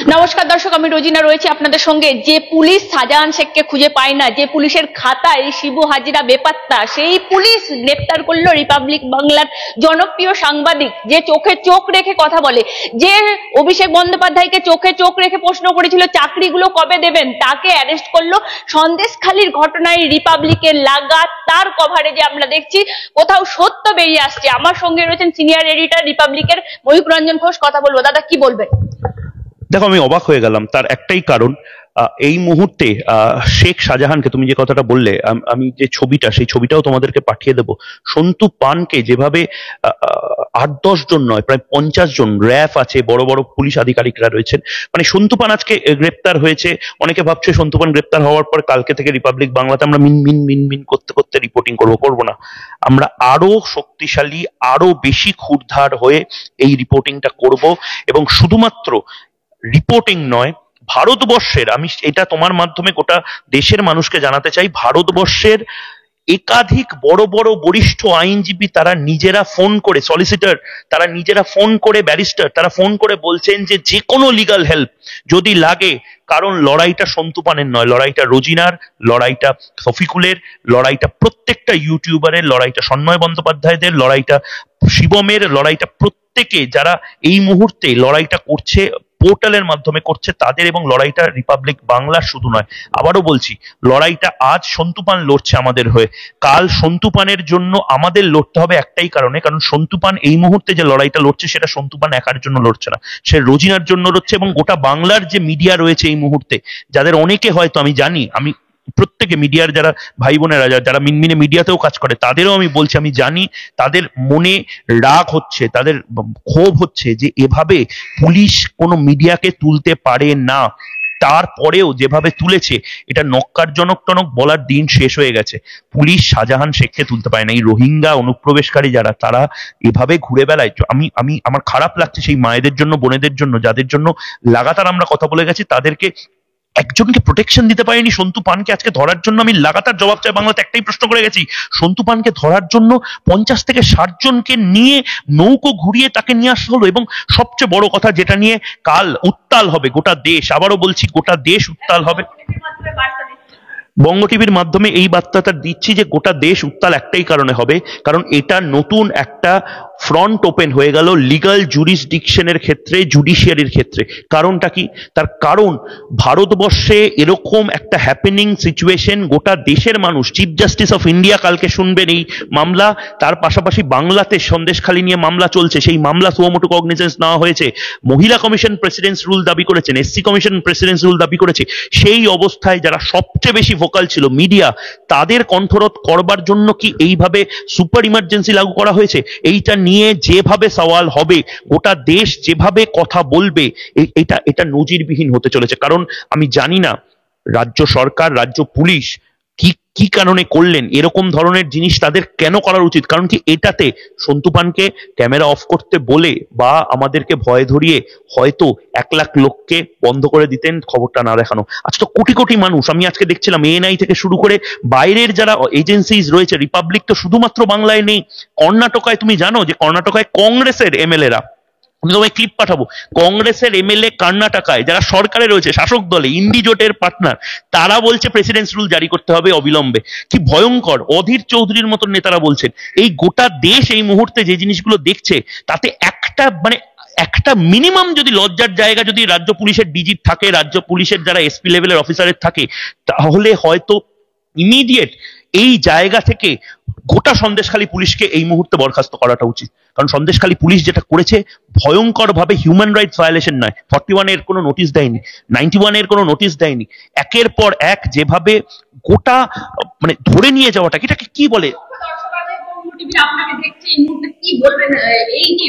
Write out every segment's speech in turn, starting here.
নমস্কার দর্শক, আমি রোজিনা রয়েছি আপনাদের সঙ্গে। যে পুলিশ শাহজাহান শেখকে খুঁজে পায় না, যে পুলিশের খাতায় শিবু হাজিরা বেপাত্তা, সেই পুলিশ গ্রেপ্তার করলো রিপাবলিক বাংলার জনপ্রিয় সাংবাদিক, যে চোখে চোখ রেখে কথা বলে, যে অভিষেক বন্দ্যোপাধ্যায়কে চোখে চোখ রেখে প্রশ্ন করেছিল চাকরিগুলো কবে দেবেন, তাকে অ্যারেস্ট করলো। সন্দেশখালির ঘটনায় রিপাবলিকের লাগাতার কভারেজে আমরা দেখছি কোথাও সত্য বেরিয়ে আসছে। আমার সঙ্গে রয়েছেন সিনিয়র এডিটর রিপাবলিকের মহিপ রঞ্জন ঘোষ। কথা বলবো। দাদা, কি বলবেন? দেখো, আমি অবাক হয়ে গেলাম। তার একটাই কারণ, এই মুহূর্তে শেখ শাহজাহানকে, তুমি যে কথাটা বললে, আমি যে ছবিটা, সেই ছবিটাও তোমাদেরকে পাঠিয়ে দেবো। সন্তু পানকে যেভাবে 8-10 জন নয়, প্রায় 50 জন, র্যাফ আছে, বড় বড় পুলিশ আধিকারিকরা রয়েছেন, মানে সন্তু পান আজকে গ্রেপ্তার হয়েছে। অনেকে ভাবছে সন্তু পান গ্রেপ্তার হওয়ার পর কালকে থেকে রিপাবলিক বাংলাতে আমরা মিন মিন মিন মিন করতে করতে রিপোর্টিং করবো না। আমরা আরো শক্তিশালী, আরো বেশি ক্ষুরধার হয়ে এই রিপোর্টিংটা করব। এবং শুধুমাত্র রিপোর্টিং নয়, ভারতবর্ষের, আমি এটা তোমার মাধ্যমে গোটা দেশের মানুষকে জানাতে চাই, ভারতবর্ষের একাধিক বড় বড় বরিষ্ঠ আইনজীবী তারা নিজেরা ফোন করে, সলিসিটর তারা নিজেরা ফোন করে, ব্যারিস্টার তারা ফোন করে বলছেন যে যে কোনো লিগাল হেল্প যদি লাগে, কারণ লড়াইটা সন্তু পানের নয়, লড়াইটা রোজিনার, লড়াইটা শফিকুলের, লড়াইটা প্রত্যেকটা ইউটিউবারের, লড়াইটা সন্ময় বন্দ্যোপাধ্যায়দের, লড়াইটা শিবমের, লড়াইটা প্রত্যেকে যারা এই মুহূর্তে লড়াইটা করছে, পোর্টালের মাধ্যমে করছে তাদের, এবং লড়াইটা রিপাবলিক বাংলার শুধু নয়। আবারও বলছি, লড়াইটা আজ সন্তু পান লড়ছে আমাদের হয়ে, কাল সন্তু পানের জন্য আমাদের লড়তে হবে একটাই কারণে, কারণ সন্তু পান এই মুহূর্তে যে লড়াইটা লড়ছে সেটা সন্তু পান একার জন্য লড়ছে না, সে রোজিনার জন্য লড়ছে। এবং গোটা বাংলার যে মিডিয়া রয়েছে এই মুহূর্তে, যাদের অনেকে হয়তো, আমি জানি, আমি প্রত্যেকে মিডিয়ার যারা ভাই বোনেরা যারা মিনমিনে মিডিয়াতেও কাজ করে তাদেরও আমি বলছি, আমি জানি তাদের মনে রাগ হচ্ছে, তাদের ক্ষোভ হচ্ছে যে এভাবে পুলিশ কোনো মিডিয়াকে তুলতে পারে না। তারপরেও যেভাবে তুলেছে, এটা নক্কারজনক টনক বলার দিন শেষ হয়ে গেছে। পুলিশ শাহজাহান শেখকে তুলতে পারে না। এই রোহিঙ্গা অনুপ্রবেশকারী যারা, তারা এভাবে ঘুরে বেড়ায়। আমি আমার খারাপ লাগছে সেই মায়েদের জন্য, বোনেদের জন্য, যাদের জন্য লাগাতার আমরা কথা বলে গেছি, তাদেরকে একজনকে প্রোটেকশন দিতে পারেনি। সন্তু পানকে আজকে ধরার জন্য আমি লাগাতার জবাব চাই, বাংলাতে একটাই প্রশ্ন করে গেছি, সন্তু পানকে ধরার জন্য 50 থেকে 60 জনকে নিয়ে নৌকো ঘুরিয়ে তাকে নিয়ে আসা হলো। এবং সবচেয়ে বড় কথা, যেটা নিয়ে কাল উত্তাল হবে গোটা দেশ, আবারও বলছি গোটা দেশ উত্তাল হবে, বঙ্গ টিভির মাধ্যমে এই বার্তাটা দিচ্ছি যে গোটা দেশ উত্তাল একটাই কারণে হবে, কারণ এটা নতুন একটা ফ্রন্ট ওপেন হয়ে গেল লিগাল জুরিসডিকশনের ক্ষেত্রে, জুডিশিয়ারির ক্ষেত্রে। কারণটা কি? তার কারণ ভারতবর্ষে এরকম একটা হ্যাপেনিং সিচুয়েশন, গোটা দেশের মানুষ, চিফ জাস্টিস অফ ইন্ডিয়া কালকে শুনবেন এই মামলা। তার পাশাপাশি বাংলাতে সন্দেশখালী নিয়ে মামলা চলছে, সেই মামলা সুমোটো কগনিজেন্স নেওয়া হয়েছে। মহিলা কমিশন প্রেসিডেন্স রুল দাবি করেছেন, এসসি কমিশন প্রেসিডেন্স রুল দাবি করেছে। সেই অবস্থায় যারা সবচেয়ে বেশি ভোকাল ছিল, মিডিয়া, তাদের কণ্ঠরোধ করবার জন্য কি এইভাবে সুপার ইমার্জেন্সি লাগু করা হয়েছে? এইটা নিয়ে যেভাবে সওয়াল হবে, গোটা দেশ যেভাবে কথা বলবে, এটা নজিরবিহীন হতে চলেছে। কারণ আমি জানি না রাজ্য সরকার, রাজ্য পুলিশ কি কারণে করলেন এরকম ধরনের জিনিস, তাদের কেন করা উচিত? কারণ কি এটাতে সন্তু পানকে ক্যামেরা অফ করতে বলে বা আমাদেরকে ভয় ধরিয়ে হয়তো 1 লাখ লোককে বন্ধ করে দিতেন খবরটা না দেখানো। আজকে কোটি কোটি মানুষ, আমি আজকে দেখছিলাম এএনআই থেকে শুরু করে বাইরের যারা এজেন্সিজ রয়েছে, রিপাবলিক তো শুধুমাত্র বাংলায় নেই, কর্ণাটকায়, তুমি জানো যে কর্ণাটকায় কংগ্রেসের এমএলএরা, আমি তোমায় ক্লিপ পাঠাবো, কংগ্রেসের এমএলএ কর্ণাটকায় যারা সরকারে রয়েছে, শাসক দলে, ইন্ডি জোটের পার্টনার, তারা বলছে প্রেসিডেন্স রুল জারি করতে হবে অবিলম্বে। কি ভয়ঙ্কর! অধীর চৌধুরীর মতন নেতারা বলছেন। এই গোটা দেশ এই মুহূর্তে যে জিনিসগুলো দেখছে, তাতে একটা মিনিমাম যদি লজ্জার জায়গা যদি রাজ্য পুলিশের ডিজির থাকে, রাজ্য পুলিশের যারা এসপি লেভেলের অফিসারের থাকে, তাহলে হয়তো ইমিডিয়েট এই জায়গা থেকে গোটা সন্দেশখালী পুলিশকে এই মুহূর্তে বরখাস্ত করাটা উচিত। কারণ সন্দেশখালী পুলিশ যেটা করেছে, ভয়ঙ্কর ভাবে হিউম্যান রাইটস ভায়োলেশন নয়, 41 এর কোনো নোটিশ দেয়নি, 91 এর কোনো নোটিশ দেয়নি, একের পর এক যেভাবে গোটা মানে ধরে নিয়ে যাওয়াটা, এটাকে কি বলে? আপনাকে দেখছে এই মুহূর্তে, কি বলবেন? এই যে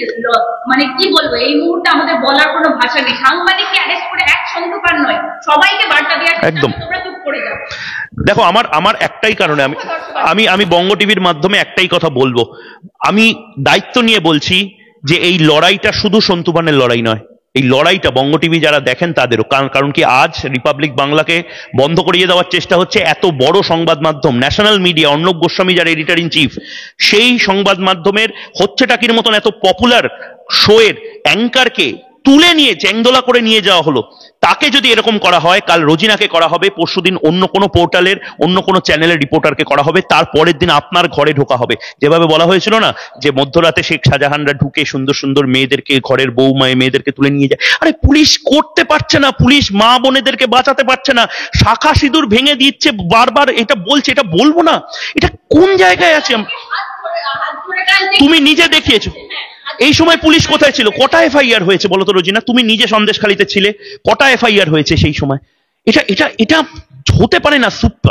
মানে কি বলবো, এই মুহূর্তে আমাদের বলার কোনো ভাষা নেই। সাংবাদিককে অ্যারেস্ট করে এক সন্তু পান নয়, সবাইকে বার্তা দেওয়া, একদম তোমরা চুপ করে যাও। দেখো, আমার একটাই কারণে আমি বঙ্গ টিভির মাধ্যমে একটাই কথা বলবো, আমি দায়িত্ব নিয়ে বলছি যে এই লড়াইটা শুধু সন্তু পানের লড়াই নয়, এই লড়াইটা বঙ্গ টিভি যারা দেখেন তাদেরও। কারণ কি, আজ রিপাবলিক বাংলাকে বন্ধ করিয়ে দেওয়ার চেষ্টা হচ্ছে এত বড় সংবাদ মাধ্যম, ন্যাশনাল মিডিয়া, অর্ণব গোস্বামী যারা এডিটর ইন চিফ, সেই সংবাদ মাধ্যমের হচ্ছে টাকির মতন এত পপুলার শোয়ের অ্যাঙ্কারকে তুলে নিয়ে চ্যাংদোলা করে নিয়ে যাওয়া হলো। তাকে যদি এরকম করা হয়, কাল রোজিনাকে করা হবে, পরশুদিন অন্য কোনো পোর্টালের অন্য কোনো চ্যানেলের রিপোর্টারকে করা হবে, তার পরের দিন আপনার ঘরে ঢোকা হবে। যেভাবে বলা হয়েছিল না যে মধ্যরাতে শেখ শাহজাহানরা ঢুকে সুন্দর সুন্দর মেয়েদেরকে, ঘরের বউ মেয়েদেরকে তুলে নিয়ে যায়। আরে পুলিশ করতে পারছে না, পুলিশ মা বোনেদেরকে বাঁচাতে পারছে না, শাখা সিঁদুর ভেঙে দিচ্ছে বারবার। এটা বলছে, এটা বলবো না, এটা কোন জায়গায় আছে? তুমি নিজে দেখিয়েছো। এই সময় পুলিশ কোথায় ছিল? কটা এফআইআর হয়েছে বলো তো রোজিনা? তুমি নিজে সন্দেশখালীতে ছিলে, কটা এফআইআর হয়েছে সেই সময়? এটা এটা এটা হতে পারে না।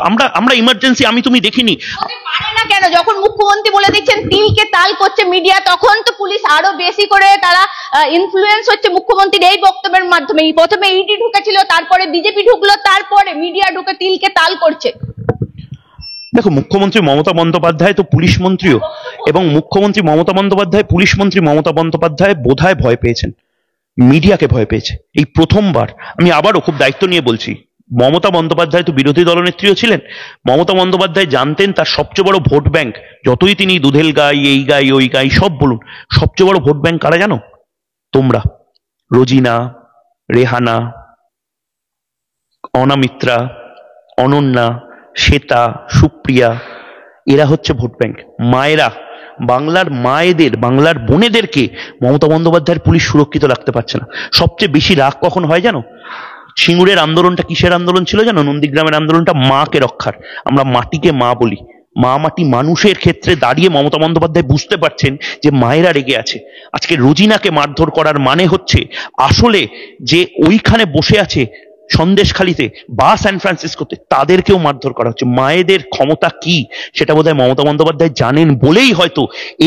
আমরা আমরা ইমার্জেন্সি আমি তুমি দেখিনি। পারে না কেন? যখন মুখ্যমন্ত্রী বলে দিচ্ছেন তিলকে তাল করছে মিডিয়া, তখন তো পুলিশ আরো বেশি করে তারা ইনফ্লুয়েন্স হচ্ছে মুখ্যমন্ত্রীর এই বক্তব্যের মাধ্যমে। প্রথমে ইডি ঢুকেছিল, তারপরে বিজেপি ঢুকলো, তারপরে মিডিয়া ঢুকে তিলকে তাল করছে। দেখো, মুখ্যমন্ত্রী মমতা বন্দ্যোপাধ্যায় তো পুলিশ মন্ত্রীও, এবং মুখ্যমন্ত্রী মমতা বন্দ্যোপাধ্যায় পুলিশ মন্ত্রী মমতা বন্দ্যোপাধ্যায় বোধহয় ভয় পেয়েছেন, মিডিয়াকে ভয় পেয়েছে এই প্রথমবার। আমি আবারও খুব দায়িত্ব নিয়ে বলছি, মমতা বন্দ্যোপাধ্যায় তো বিরোধী দলনেত্রীও ছিলেন। মমতা বন্দ্যোপাধ্যায় জানতেন তার সবচেয়ে বড় ভোট ব্যাংক, যতই তিনি দুধেল গাই, এই গাই, ওই গাই সব বলুন, সবচেয়ে বড় ভোট ব্যাংক কারা জানো? তোমরা, রোজিনা, রেহানা, অনামিত্রা, অনন্যা, শ্বেতা, সুপ্রিয়া, এরা হচ্ছে ভোট ব্যাংক। মায়েরা, বাংলার মায়েদের, বাংলার বোনেদেরকে মমতা বন্দ্যোপাধ্যায়ের পুলিশ সুরক্ষিত রাখতে পারছে না। সবচেয়ে বেশি রাগ কখন হয় জানো? সিঙ্গুরের আন্দোলনটা কিসের আন্দোলন ছিল জানো? নন্দীগ্রামের আন্দোলনটা মাকে রক্ষার। আমরা মাটিকে মা বলি, মা মাটি মানুষের ক্ষেত্রে দাঁড়িয়ে মমতা বন্দ্যোপাধ্যায় বুঝতে পারছেন যে মায়েরা রেগে আছে। আজকে রোজিনাকে মারধর করার মানে হচ্ছে আসলে যে ওইখানে বসে আছে সন্দেশখালীতে বা সান ফ্রান্সিসকোতে, তাদেরকেও মারধর করা হচ্ছে। মায়েদের ক্ষমতা কি সেটা বোধহয় মমতা বন্দ্যোপাধ্যায় জানেন বলেই হয়তো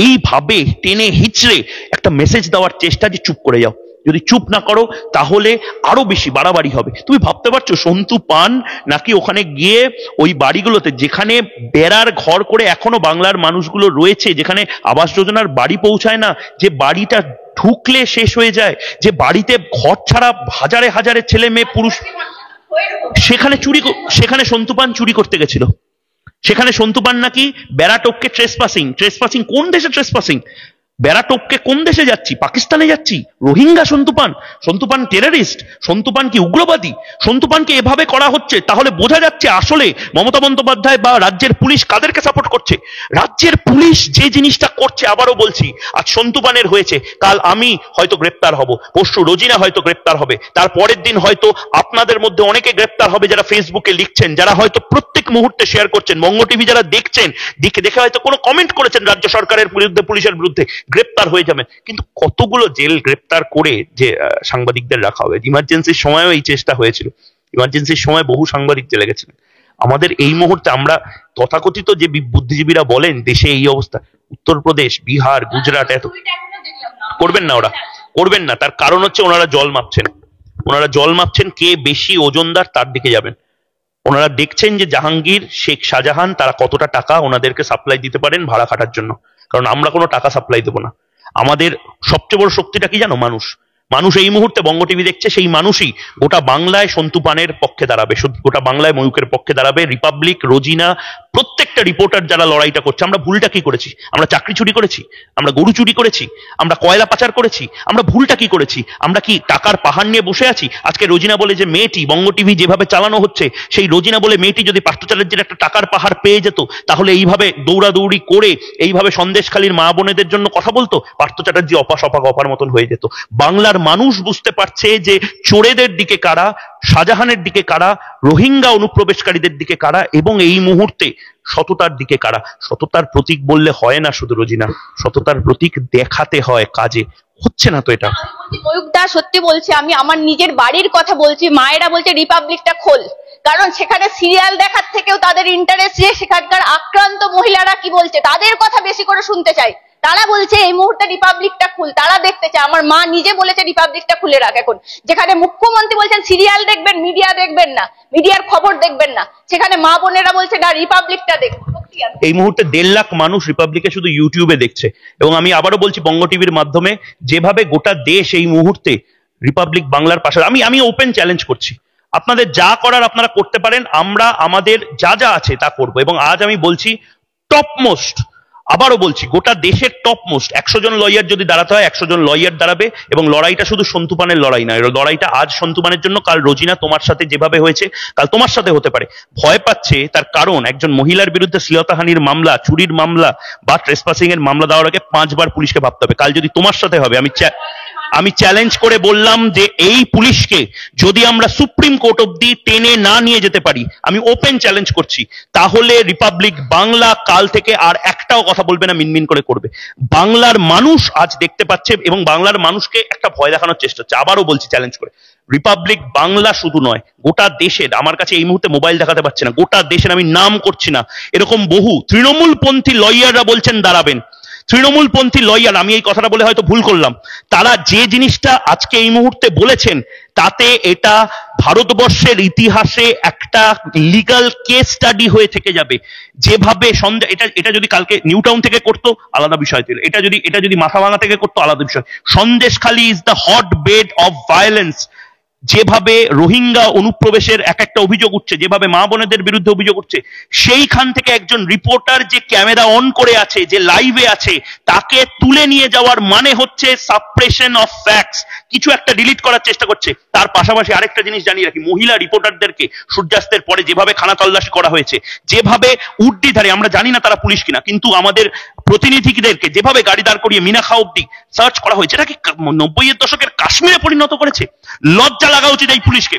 এইভাবে টেনে হিচড়ে একটা মেসেজ দেওয়ার চেষ্টা যে চুপ করে যাও, যদি চুপ না করো তাহলে আরো বেশি বাড়াবাড়ি হবে। তুমি ভাবতে পারছো সন্তু পান নাকি ওখানে গিয়ে ওই বাড়িগুলোতে যেখানে বেড়ার ঘর করে এখনো বাংলার মানুষগুলো রয়েছে, যেখানে আবাস যোজনার বাড়ি পৌঁছায় না, যে বাড়িটা ঢুকলে শেষ হয়ে যায়, যে বাড়িতে ঘর ছাড়া হাজারে হাজারে ছেলে মেয়ে পুরুষ, সেখানে সন্তু পান চুরি করতে গেছিল। সেখানে সন্তু পান নাকি বেড়াটোপকে ট্রেসপাসিং কোন দেশে ট্রেসপাসিং? বেড়াটোপকে কোন দেশে যাচ্ছি? পাকিস্তানে যাচ্ছি? রোহিঙ্গা সন্তু পান টেররিস্ট? সন্তু পান কি উগ্রবাদী? সন্তু পানকে এভাবে করা হচ্ছে, তাহলে বোঝা যাচ্ছে আসলে মমতা বন্দ্যোপাধ্যায় বা রাজ্যের পুলিশ কাদেরকে সাপোর্ট করছে। রাজ্যের পুলিশ যে জিনিসটা করছে, আবারও বলছি, আজ সন্তু পানের হয়েছে, কাল আমি হয়তো গ্রেপ্তার হব, পরশু রোজিনা হয়তো গ্রেপ্তার হবে, তার পরের দিন হয়তো আপনাদের মধ্যে অনেকে গ্রেপ্তার হবে যারা ফেসবুকে লিখছেন, যারা হয়তো প্রত্যেক মুহূর্তে শেয়ার করছেন, বঙ্গ টিভি যারা দেখছেন, দেখে হয়তো কোনো কমেন্ট করেছেন রাজ্য সরকারের বিরুদ্ধে, পুলিশের বিরুদ্ধে, গ্রেপ্তার হয়ে যাবেন। কিন্তু কতগুলো জেল গ্রেপ্তার করে যে সাংবাদিকদের রাখা হবে? ইমার্জেন্সির সময়ও এই চেষ্টা হয়েছিল, ইমার্জেন্সির সময় বহু সাংবাদিক জেলে গেছিলেন। আমাদের এই মুহূর্তে আমরা তথাকথিত যে বুদ্ধিজীবীরা বলেন দেশে এই অবস্থা, উত্তরপ্রদেশ, বিহার, গুজরাট, এত করবেন না, ওরা করবেন না। তার কারণ হচ্ছে ওনারা জল মাপছেন কে বেশি ওজনদার তার দিকে যাবেন। ওনারা দেখছেন যে জাহাঙ্গীর, শেখ শাহজাহান তারা কতটা টাকা ওনাদেরকে সাপ্লাই দিতে পারেন ভাড়া খাটার জন্য। কারণ আমরা কোনো টাকা সাপ্লাই দেবো না। আমাদের সবচেয়ে বড় শক্তিটা কি জানো? মানুষ এই মুহূর্তে বঙ্গ টিভি দেখছে, সেই মানুষই গোটা বাংলায় সন্তু পানের পক্ষে দাঁড়াবে, গোটা বাংলায় ময়ূকের পক্ষে দাঁড়াবে। রিপাবলিক, রোজিনা, প্রত্যেকটা রিপোর্টার যারা লড়াইটা করছে। আমরা ভুলটা কি করেছি? আমরা চাকরি চুরি করেছি? আমরা গরু চুরি করেছি? আমরা কয়লা পাচার করেছি? আমরা ভুলটা কি করেছি? আমরা কি টাকার পাহাড় নিয়ে বসে আছি? আজকে রোজিনা বলে যে মেয়েটি, বঙ্গ টিভি যেভাবে চালানো হচ্ছে, সেই রোজিনা বলে মেয়েটি যদি পার্থ চ্যাটার্জির একটা টাকার পাহাড় পেয়ে যেত, তাহলে এইভাবে দৌড়াদৌড়ি করে এইভাবে সন্দেশখালীর মা বোনেদের জন্য কথা বলতো, পার্থ চ্যাটার্জি অপার মতন হয়ে যেত। বাংলার মানুষ বুঝতে পারছে যে চোরেদের দিকে কারা, শাহজাহানের দিকে কারা, রোহিঙ্গা অনুপ্রবেশকারীদের দিকে কারা, এবং এই মুহূর্তে সততার দিকে কারা। সততার প্রতীক বললে হয় না শুধু রোজিনা, সততার প্রতীক দেখাতে হয় কাজে। হচ্ছে না তো এটা। ময়ূকদা সত্যি বলছি, আমি আমার নিজের বাড়ির কথা বলছি। মায়েরা বলছে রিপাবলিকটা খোল, কারণ সেখানে সিরিয়াল দেখার থেকেও তাদের ইন্টারেস্ট যে সেখানকার আক্রান্ত মহিলারা কি বলছে তাদের কথা বেশি করে শুনতে চাই। তারা বলছে এই মুহূর্তে রিপাবলিকটা খুল, তারা দেখতে চায়। আমার মা নিজে বলেছে রিপাবলিকটা খুলে রাখ এখন। যেখানে মুখ্যমন্ত্রী বলছেন সিরিয়াল দেখবেন, মিডিয়া দেখবেন না, মিডিয়ার খবর দেখবেন না, সেখানে মা বোনেরা বলছে না রিপাবলিকটা দেখুন। এই মুহূর্তে 1.5 লাখ মানুষ রিপাবলিকে শুধু ইউটিউবে দেখছে। এবং আমি আবারও বলছি, বঙ্গ টিভির মাধ্যমে যেভাবে গোটা দেশ এই মুহূর্তে রিপাবলিক বাংলার পাশে, আমি ওপেন চ্যালেঞ্জ করছি, আপনাদের যা করার আপনারা করতে পারেন, আমরা আমাদের যা যা আছে তা করব। এবং আজ আমি বলছি টপমোস্ট আবারও বলছি, গোটা দেশের টপ মোস্ট 100 জন লয়ার যদি দাঁড়াতে হয় 100 জন লয়ার দাঁড়াবে, এবং লড়াইটা শুধু সন্তু পানের লড়াই নয়, লড়াইটা আজ সন্তু পানের জন্য, কাল রোজিনা তোমার সাথে যেভাবে হয়েছে কাল তোমার সাথে হতে পারে। ভয় পাচ্ছে তার কারণ, একজন মহিলার বিরুদ্ধে শ্লীলতাহানির মামলা, চুরির মামলা বা ট্রেসপাসিং এর মামলা দেওয়ার আগে 5 বার পুলিশকে ভাবতে হবে। কাল যদি তোমার সাথে হবে, আমি চ্যালেঞ্জ করে বললাম যে এই পুলিশকে যদি আমরা সুপ্রিম কোর্ট অব্দি টেনে না নিয়ে যেতে পারি, আমি ওপেন চ্যালেঞ্জ করছি, তাহলে রিপাবলিক বাংলা কাল থেকে আর একটাও কথা বলবে না, মিনমিন করে করবে। বাংলার মানুষ আজ দেখতে পাচ্ছে এবং বাংলার মানুষকে একটা ভয় দেখানোর চেষ্টা হচ্ছে। আবারও বলছি চ্যালেঞ্জ করে, রিপাবলিক বাংলা শুধু নয়, গোটা দেশের, আমার কাছে এই মুহূর্তে মোবাইল দেখাতে পারছে না, গোটা দেশের, আমি নাম করছি না, এরকম বহু তৃণমূলপন্থী লয়াররা বলছেন দাঁড়াবেন। তৃণমূলপন্থী লয়ার, আমি এই কথাটা বলে হয়তো ভুল করলাম, তারা যে জিনিসটা আজকে এই মুহূর্তে বলেছেন তাতে এটা ভারতবর্ষের ইতিহাসে একটা লিগ্যাল কেস স্টাডি হয়ে থেকে যাবে। যেভাবে এটা যদি কালকে নিউ টাউন থেকে করতো আলাদা বিষয় ছিল, এটা যদি মাথাভাঙা থেকে করতো আলাদা বিষয়। Sandeshkhali is the hot bed of violence. যেভাবে রোহিঙ্গা অনুপ্রবেশের এক একটা অভিযোগ উঠছে, যেভাবে মা বোনেদের বিরুদ্ধে অভিযোগ উঠছে, সেইখান থেকে একজন রিপোর্টার যে ক্যামেরা অন করে আছে, যে লাইভে আছে, তাকে তুলে নিয়ে যাওয়ার মানে হচ্ছে সাপ্রেশন অফ ফ্যাক্টস, কিছু একটা ডিলিট করার চেষ্টা করছে। তার পাশাপাশি আরেকটা জিনিস জানিয়ে রাখি, মহিলা রিপোর্টারদেরকে সূর্যাস্তের পরে যেভাবে খানা তল্লাশি করা হয়েছে, যেভাবে উর্দিধারে, আমরা জানি না তারা পুলিশ কিনা, কিন্তু আমাদের প্রতিনিধিদেরকে যেভাবে গাড়ি দাঁড় করিয়ে মিনাখা অব্দি সার্চ করা হয়েছে, এটা কি 90-এর দশকের কাশ্মীরে পরিণত করেছে? লজ্জা লাগা উচিত এই পুলিশকে।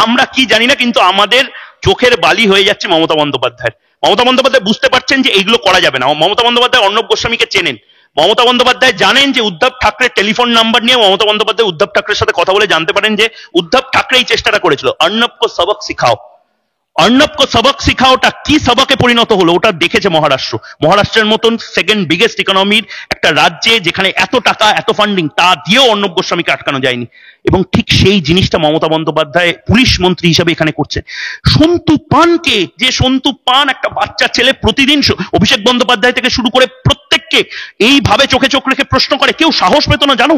আমরা কি জানি না, কিন্তু আমাদের চোখের বালি হয়ে যাচ্ছে মমতা বন্দ্যোপাধ্যায়ের। মমতা বন্দ্যোপাধ্যায় বুঝতে পারছেন যে এইগুলো করা যাবে না। মমতা বন্দ্যোপাধ্যায় অর্ণব গোস্বামীকে চেনেন, মমতা বন্দ্যোপাধ্যায় জানেন যে উদ্ধব ঠাকরের টেলিফোন নাম্বার নিয়ে মমতা বন্দ্যোপাধ্যায় উদ্ধব ঠাকরের সাথে কথা বলে জানতে পারেন যে উদ্ধব ঠাকরে এই চেষ্টাটা করেছিল, অর্ণব কো সবক শিখাও। অর্ণব কো সবক শিখাওটা কি সবকে পরিণত হলো ওটা দেখেছে মহারাষ্ট্রের মতন সেকেন্ড বিগেস্ট ইকোনমির একটা রাজ্যে, যেখানে এত টাকা, এত ফান্ডিং, তা দিয়েও অর্ণব গোস্বামীকে আটকানো যায়নি। এবং ঠিক সেই জিনিসটা মমতা বন্দ্যোপাধ্যায় পুলিশ মন্ত্রী হিসেবে এখানে করছে। সন্তু পানকে, যে সন্তু পান একটা বাচ্চা ছেলে, প্রতিদিন অভিষেক বন্দ্যোপাধ্যায় থেকে শুরু করে প্রত্যেককে এইভাবে চোখে চোখ রেখে প্রশ্ন করে, কেউ সাহস পেত না জানো?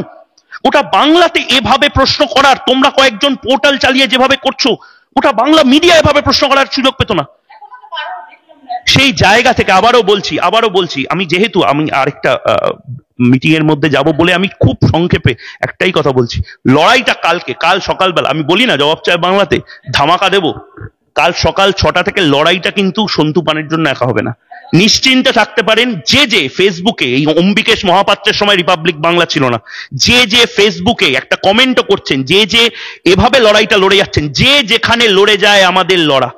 ওটা বাংলাতে এভাবে প্রশ্ন করার, তোমরা কয়েকজন পোর্টাল চালিয়ে যেভাবে করছো, ওটা বাংলা মিডিয়া এভাবে প্রশ্ন করার সুযোগ পেত না। সেই জায়গা থেকে আবারও বলছি, আমি যেহেতু আমি আরেকটা মিটিং এর মধ্যে যাব বলে আমি খুব সংক্ষেপে একটাই কথা বলছি, লড়াইটা কাল সকালবেলা, আমি বলি না জবাব চায় বাংলাতে ধামাকা দেব, কাল সকাল 6টা থেকে লড়াইটা কিন্তু সন্তু পানের জন্য একা হবে না। নিশ্চিন্তে থাকতে পারেন, যে ফেসবুকে, এই অম্বিকেশ মহাপাত্রের সময় রিপাবলিক বাংলা ছিল না, যে ফেসবুকে একটা কমেন্টও করছেন, যে এভাবে লড়াইটা লড়ে যাচ্ছেন, যে যেখানে লড়ে যায় আমাদের লড়া,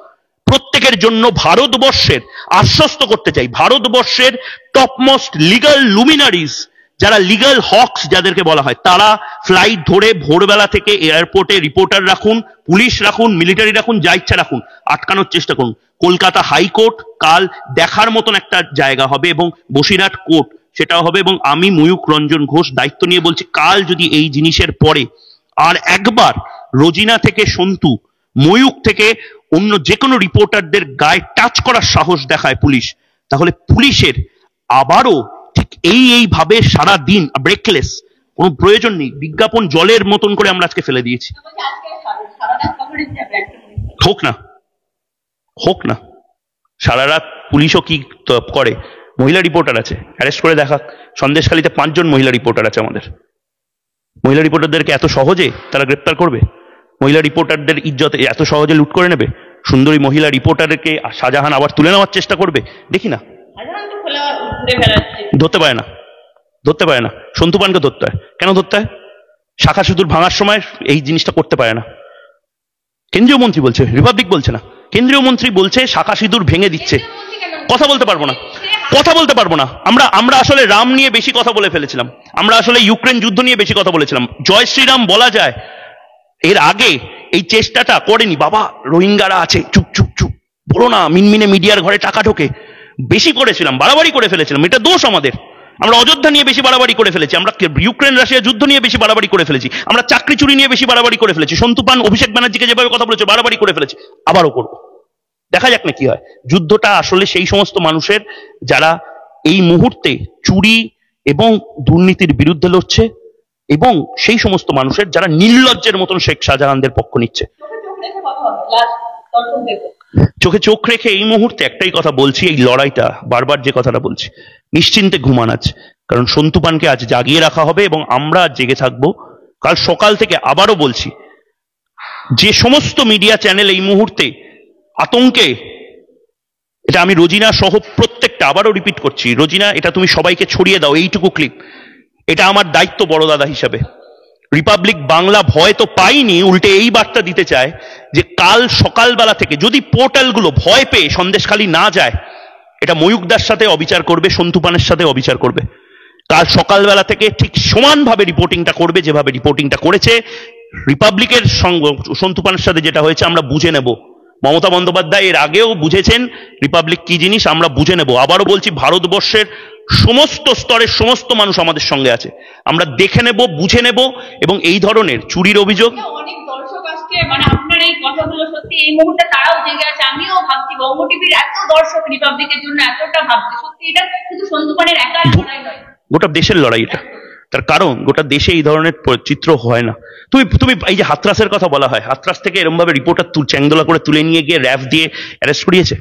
প্রত্যেকের জন্য ভারতবর্ষের, আশ্বস্ত করতে চাই, ভারতবর্ষের টপমোস্ট লিগ্যাল লুমিনারিজ, যারা লিগ্যাল হকস যাদেরকে বলা হয়, তারা ফ্লাইট ধরে ভোরবেলা থেকে এয়ারপোর্টে রিপোর্টার রাখুন, পুলিশ রাখুন, মিলিটারি রাখুন, যা ইচ্ছা রাখুন, আটকানোর চেষ্টা করুন। কলকাতা হাইকোর্ট কাল দেখার মতন একটা জায়গা হবে, এবং বসিরহাট কোর্ট সেটাও হবে। এবং আমি ময়ূক রঞ্জন ঘোষ দায়িত্ব নিয়ে বলছি, কাল যদি এই জিনিসের পরে আর একবার রোজিনা থেকে সন্তু, ময়ূক থেকে অন্য যে কোনো রিপোর্টারদের গায়ে টাচ করার সাহস দেখায় পুলিশ, তাহলে পুলিশের আবারও ঠিক এইভাবে সারা দিন ব্রেকলেস, কোনো প্রয়োজন নেই, বিজ্ঞাপন জলের মতন করে আমরা আজকে ফেলে দিয়েছি। হোক না সারা রাত, পুলিশও কি করে, মহিলা রিপোর্টার আছে, অ্যারেস্ট করে দেখাক। সন্দেশখালীতে 5 জন মহিলা রিপোর্টার আছে আমাদের, মহিলা রিপোর্টারদেরকে এত সহজে তারা গ্রেপ্তার করবে? মহিলা রিপোর্টারদের ইজ্জত এত সহজে লুট করে নেবে? সুন্দরী মহিলা রিপোর্টারকে শাহজাহান আবার তুলে নেওয়ার চেষ্টা করবে? দেখি না, ধরতে পারে না। সন্তু পানকে ধরতে হয়, কেন ধরতে হয়? শাখা সিঁদুর ভাঙার সময় এই জিনিসটা করতে পারে না। কেন্দ্রীয় মন্ত্রী বলছে, রিপাবলিক বলছে না, কেন্দ্রীয় মন্ত্রী বলছে শাখা সিঁদুর ভেঙে দিচ্ছে। কথা বলতে পারবো না। আমরা আসলে রাম নিয়ে বেশি কথা বলে ফেলেছিলাম, আমরা আসলে ইউক্রেন যুদ্ধ নিয়ে বেশি কথা বলেছিলাম। জয় শ্রীরাম বলা যায়, এর আগে এই চেষ্টাটা করেনি। বাবা রোহিঙ্গারা আছে, চুপ বলো না, মিনমিনে মিডিয়ার ঘরে টাকা ঢোকে, বেশি করেছিলাম, বাড়াবাড়ি করে ফেলেছিলাম, এটা দোষ আমাদের। আমরা অযোধ্যা নিয়ে বেশি বাড়াবাড়ি করে ফেলেছি, আমরা ইউক্রেন রাশিয়া যুদ্ধ নিয়ে বেশি বাড়াবাড়ি করে ফেলেছি, আমরা চাকরি চুরি নিয়ে বেশি বাড়াবাড়ি করে ফেলেছি, সন্তু পান অভিষেক ব্যানার্জিকে যেভাবে কথা বলেছে বাড়াবাড়ি করে ফেলেছি, আবারও করবো। দেখা যাক না কি হয়। যুদ্ধটা আসলে সেই সমস্ত মানুষের যারা এই মুহূর্তে চুরি এবং দুর্নীতির বিরুদ্ধে লড়ছে, এবং সেই সমস্ত মানুষের যারা নির্লজ্জের মতন শেখ শাহজাহানদের পক্ষ নিচ্ছে। চোখে চোখ রেখে এই মুহূর্তে একটাই কথা বলছি, এই লড়াইটা বারবার যে কথাটা বলছি, নিশ্চিন্তে ঘুমান আজ, কারণ সন্তু পানকে আজ জাগিয়ে রাখা হবে এবং আমরা আজ জেগে থাকবো। কাল সকাল থেকে আবারও বলছি, যে সমস্ত মিডিয়া চ্যানেল এই মুহূর্তে আতঙ্কে, এটা আমি রোজিনা সহ প্রত্যেকটা, আবারও রিপিট করছি, রোজিনা এটা তুমি সবাইকে ছড়িয়ে দাও এইটুকু ক্লিপ, এটা আমার দায়িত্ব বড় দাদা হিসাবে। রিপাবলিক বাংলা ভয় তো পাইনি, উল্টে এই বার্তা দিতে চায় যে কাল সকালবেলা থেকে যদি পোর্টালগুলো ভয় পেয়ে সন্দেশখালী না যায়, এটা ময়ূকদার সাথে অবিচার করবে, সন্তু পানের সাথে অবিচার করবে। কাল সকালবেলা থেকে ঠিক সমানভাবে রিপোর্টিংটা করবে যেভাবে রিপোর্টিংটা করেছে। রিপাবলিকের সন্তু পানের সাথে যেটা হয়েছে আমরা বুঝে নেব। মমতা বন্দ্যোপাধ্যায় এর আগেও বুঝেছেন রিপাবলিক কি জিনিস, আমরা বুঝে নেব। আবারও বলছি, ভারতবর্ষের সমস্ত স্তরের সমস্ত মানুষ আমাদের সঙ্গে আছে, আমরা দেখে নেব, বুঝে নেব, এবং এই ধরনের চুরির অভিযোগ। অনেক দর্শক আসছে, মানে আপনার এই কথাগুলো সত্যি এই মুহূর্তে তারাও জেগে আছে। আমিও ভাবছি বঙ্গ টিভির এত দর্শক রিপাবলিকের জন্য এতটা ভাবছে, সত্যি এটা শুধু সন্তু পানের একার লড়াই নয়, গোটা দেশের লড়াই এটা। তার কারণ গোটা দেশে এই ধরনের চিত্র হয় না। তুমি তুমি এই যে হাতরাসের কথা বলা হয়, হাতরাস থেকে এরকম ভাবে রিপোর্টার চ্যাংদোলা করে তুলে নিয়ে গিয়ে র্যাফ দিয়ে অ্যারেস্ট করিয়েছে,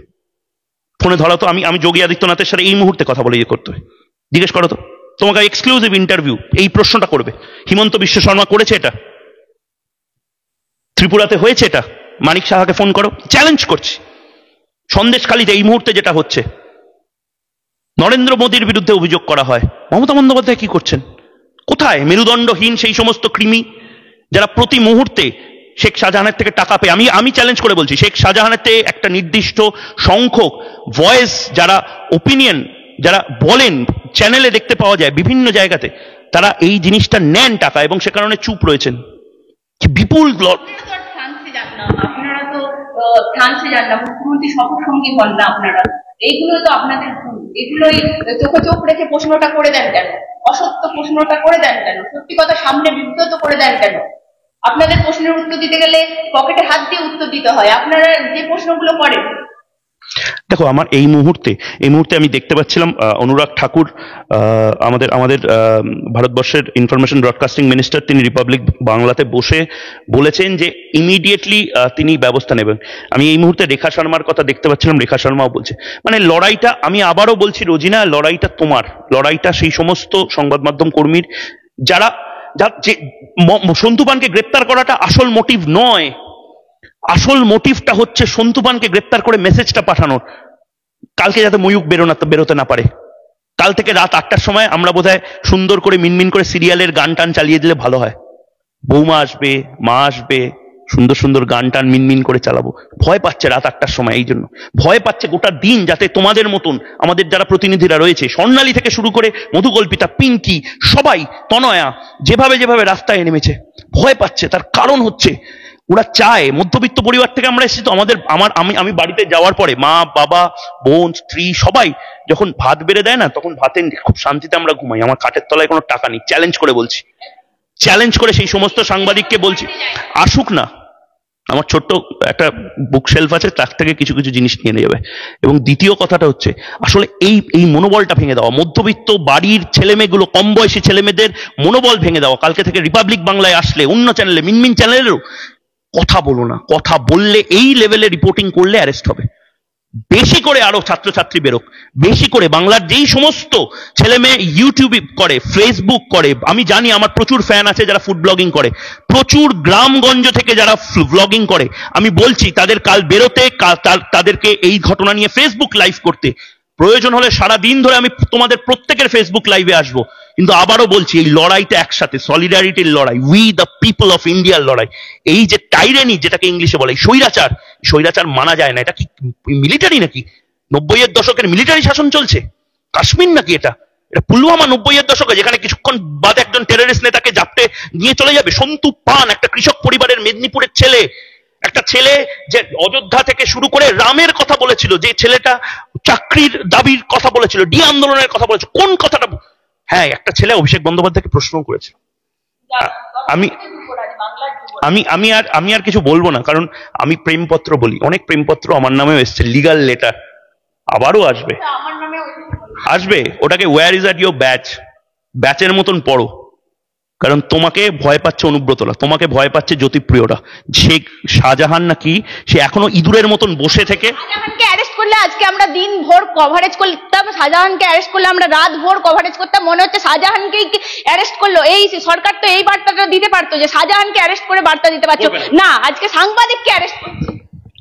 ফোনে ধরা তো। আমি যোগী আদিত্যনাথের সাথে এই মুহূর্তে কথা বলে ইয়ে করতে হয়, জিজ্ঞেস করো তো, তোমাকে এক্সক্লুসিভ ইন্টারভিউ এই প্রশ্নটা করবে। হিমন্ত বিশ্ব শর্মা করেছে এটা, ত্রিপুরাতে হয়েছে এটা, মানিক সাহাকে ফোন করো, চ্যালেঞ্জ করছি। সন্দেশখালীতে এই মুহূর্তে যেটা হচ্ছে, নরেন্দ্র মোদীর বিরুদ্ধে অভিযোগ করা হয়, মমতা বন্দ্যোপাধ্যায় কি করছেন? কোথায় মেরুদণ্ডহীন সেই সমস্ত কৃমি যারা প্রতি মুহূর্তে শেখ শাহজাহানের থেকে টাকা পেয়ে, আমি চ্যালেঞ্জ করে বলছি, শেখ শাহজাহানের থেকে একটা নির্দিষ্ট সংখ্যক ভয়েস, যারা ওপিনিয়ন, যারা বলেন, চ্যানেলে দেখতে পাওয়া যায় বিভিন্ন জায়গাতে, তারা এই জিনিসটা নেন টাকা এবং সে কারণে চুপ রয়েছেন। কি বিপুল আপনারা তো ফ্রান্সে যান না, মুখ্যমন্ত্রী সফর সঙ্গী হন না আপনারা, এইগুলো তো আপনাদের ভুল। এগুলোই চোখে চোখ রেখে প্রশ্নটা করে দেন কেন? অসত্য প্রশ্নটা করে দেন কেন? সত্যি কথা সামনে বিব্রত করে দেন কেন? আপনাদের প্রশ্নের উত্তর দিতে গেলে পকেটে হাত দিয়ে উত্তর দিতে হয়। আপনারা যে প্রশ্নগুলো করেন, দেখো, আমার এই মুহূর্তে আমি দেখতে পাচ্ছিলাম অনুরাগ ঠাকুর, আমাদের ভারতবর্ষের ইনফরমেশন ব্রডকাস্টিং মিনিস্টার, তিনি রিপাবলিক বাংলাতে বসে বলেছেন যে ইমিডিয়েটলি তিনি ব্যবস্থা নেবেন। আমি এই মুহূর্তে রেখা শর্মার কথা দেখতে পাচ্ছিলাম, রেখা শর্মাও বলছে, মানে লড়াইটা, আমি আবারও বলছি রোজিনা, লড়াইটা তোমার, লড়াইটা সেই সমস্ত সংবাদ মাধ্যম কর্মীর যারা সন্তু পানকে গ্রেপ্তার করাটা আসল মোটিভ নয়। আসল মোটিভটা হচ্ছে সন্তু পানকে গ্রেপ্তার করে মেসেজটা পাঠানোর, কালকে যাতে ময়ূক বেরোতে না পারে। কাল থেকে রাত 8টার সময় আমরা বোধহয় সুন্দর করে মিনমিন করে সিরিয়ালের গান টান চালিয়ে দিলে ভালো হয়। বৌমা আসবে, মা আসবে, সুন্দর সুন্দর গান টান মিনমিন করে চালাবো। ভয় পাচ্ছে রাত 8টার সময়, এই জন্য ভয় পাচ্ছে গোটা দিন, যাতে তোমাদের মতন আমাদের যারা প্রতিনিধিরা রয়েছে, স্বর্ণালী থেকে শুরু করে মধুকল্পিতা, পিঙ্কি, সবাই, তনয়া, যেভাবে রাস্তায় নেমেছে, ভয় পাচ্ছে। তার কারণ হচ্ছে ওরা চায়, মধ্যবিত্ত পরিবার থেকে আমরা এসেছি তো, আমি বাড়িতে যাওয়ার পরে মা, বাবা, বোন, স্ত্রী সবাই যখন ভাত বেড়ে দেয় না, তখন ভাতে খুব শান্তিতে আমরা ঘুমাই। আমার খাটের তলায় কোনো টাকা নেই। চ্যালেঞ্জ করে বলছি, চ্যালেঞ্জ করে সেই সমস্ত সাংবাদিককে বলছি, আসুক না, আমার ছোট্ট একটা বুক শেলফ আছে, তার থেকে কিছু কিছু জিনিস নিয়ে যাবে। এবং দ্বিতীয় কথাটা হচ্ছে, আসলে এই মনোবলটা ভেঙে দেওয়া, মধ্যবিত্ত বাড়ির ছেলেমেয়েগুলো, কম বয়সী ছেলেমেয়েদের মনোবল ভেঙে দেওয়া। কালকে থেকে রিপাবলিক বাংলায় আসলে, অন্য চ্যানেলে, মিনমিন চ্যানেলেরও কথা বলো না, কথা বললে এই লেভেলে রিপোর্টিং করলে অ্যারেস্ট হবে। বেশি করে আরো ছাত্রছাত্রী বেরোক, বেশি করে বাংলার যেই সমস্ত ছেলে মেয়ে ইউটিউব করে, ফেসবুক করে, আমি জানি আমার প্রচুর ফ্যান আছে যারা ফুড ব্লগিং করে, প্রচুর গ্রামগঞ্জ থেকে যারা ব্লগিং করে, আমি বলছি তাদের কাল বেরোতে, তাদেরকে এই ঘটনা নিয়ে ফেসবুক লাইভ করতে, প্রয়োজন হলে সারা দিন ধরে আমি তোমাদের প্রত্যেকের ফেসবুক লাইভে আসবো। কিন্তু আবারও বলছি, এই লড়াইটা একসাথে, সলিডারিটির লড়াই, উই দ্য পিপল অফ ইন্ডিয়ার লড়াই। এই যে টাইরেনি, যেটাকে ইংলিশে বলে স্বৈরাচার মানা যায় না। এটা কি মিলিটারি নাকি? 90-এর দশকের মিলিটারি শাসন চলছে? কাশ্মীর নাকি এটা? পুলওয়ামা 90-এর দশকে, যেখানে কিছুক্ষণ বাদে একজন টেররিস্ট নেতাকে জাপটে নিয়ে চলে যাবে। সন্তু পান একটা কৃষক পরিবারের মেদিনীপুরের ছেলে, একটা ছেলে যে অযোধ্যা থেকে শুরু করে রামের কথা বলেছিল, যে ছেলেটা চাকরির দাবির কথা বলেছিল, ডি আন্দোলনের কথা বলেছিল, কোন কথাটা? হ্যাঁ, একটা ছেলে অভিষেক বন্দ্যোপাধ্যায়কে প্রশ্ন করেছিল। আমি আর কিছু বলবো না, কারণ আমি প্রেমপত্র বলি, অনেক প্রেমপত্র আমার নামেও এসছে, লিগাল লেটার, আবারও আসবে। ওটাকে ওয়্যার ইজ অ্যাট ইউর ব্যাচের মতন পড়ো। কারণ তোমাকে ভয় পাচ্ছে অনুব্রতরা, তোমাকে ভয় পাচ্ছে জ্যোতিপ্রিয়রা। শেখ শাহজাহান নাকি সে এখনো ইঁদুরের মতন বসে থেকে, শাহজাহানকে অ্যারেস্ট করলে আজকে আমরা দিন ভোর কভারেজ করতাম, শাহজাহানকে অ্যারেস্ট করলে আমরা রাত ভোর কভারেজ করতাম, মনে হচ্ছে শাহজাহানকেই অ্যারেস্ট করলো। এই সরকার তো এই বার্তাটা দিতে পারতো যে শাহজাহানকে অ্যারেস্ট করে বার্তা দিতে পারছো না, আজকে সাংবাদিককে অ্যারেস্ট করছে।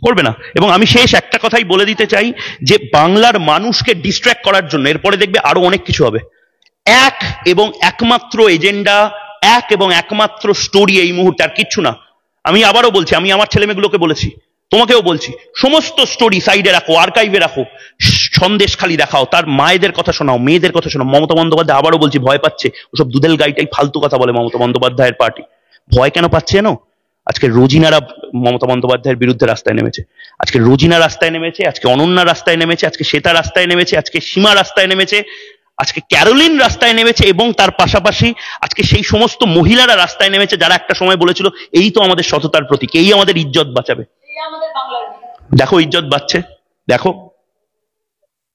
করবে না। এবং আমি শেষ একটা কথাই বলে দিতে চাই যে বাংলার মানুষকে ডিস্ট্র্যাক্ট করার জন্য এরপরে দেখবে আরো অনেক কিছু হবে। এক এবং একমাত্র এজেন্ডা, এক এবং একমাত্র স্টোরি এই মুহূর্তে, আর কিচ্ছু না। আমি আবারও বলছি, আমি আমার ছেলেমেয়েগুলোকে বলেছি, তোমাকেও বলছি, সমস্ত স্টোরি সাইডে রাখো, আর্কাইভে রাখো, সন্দেশ খালি দেখাও, তার মায়েদের কথা শোনাও, মেয়েদের কথা শোনাও। মমতা বন্দ্যোপাধ্যায়, আবারও বলছি, ভয় পাচ্ছে। ওসব দুধেল গাইটাই ফালতু কথা বলে মমতা বন্দ্যোপাধ্যায়ের পার্টি। ভয় কেন পাচ্ছে জানো? আজকে রোজিনারা মমতা বন্দ্যোপাধ্যায়ের বিরুদ্ধে রাস্তায় নেমেছে, আজকে রোজিনা রাস্তায় নেমেছে, আজকে অনন্যা রাস্তায় নেমেছে, আজকে শ্বেতা রাস্তায় নেমেছে, আজকে সীমা রাস্তায় নেমেছে, আজকে ক্যারোলিন রাস্তায় নেমেছে, এবং তার পাশাপাশি আজকে সেই সমস্ত মহিলারা রাস্তায় নেমেছে যারা একটা সময় বলেছিল এই তো আমাদের সততার প্রতীক, এই আমাদের ইজ্জত বাঁচাবে। দেখো ইজ্জত বাঁচছে, দেখো।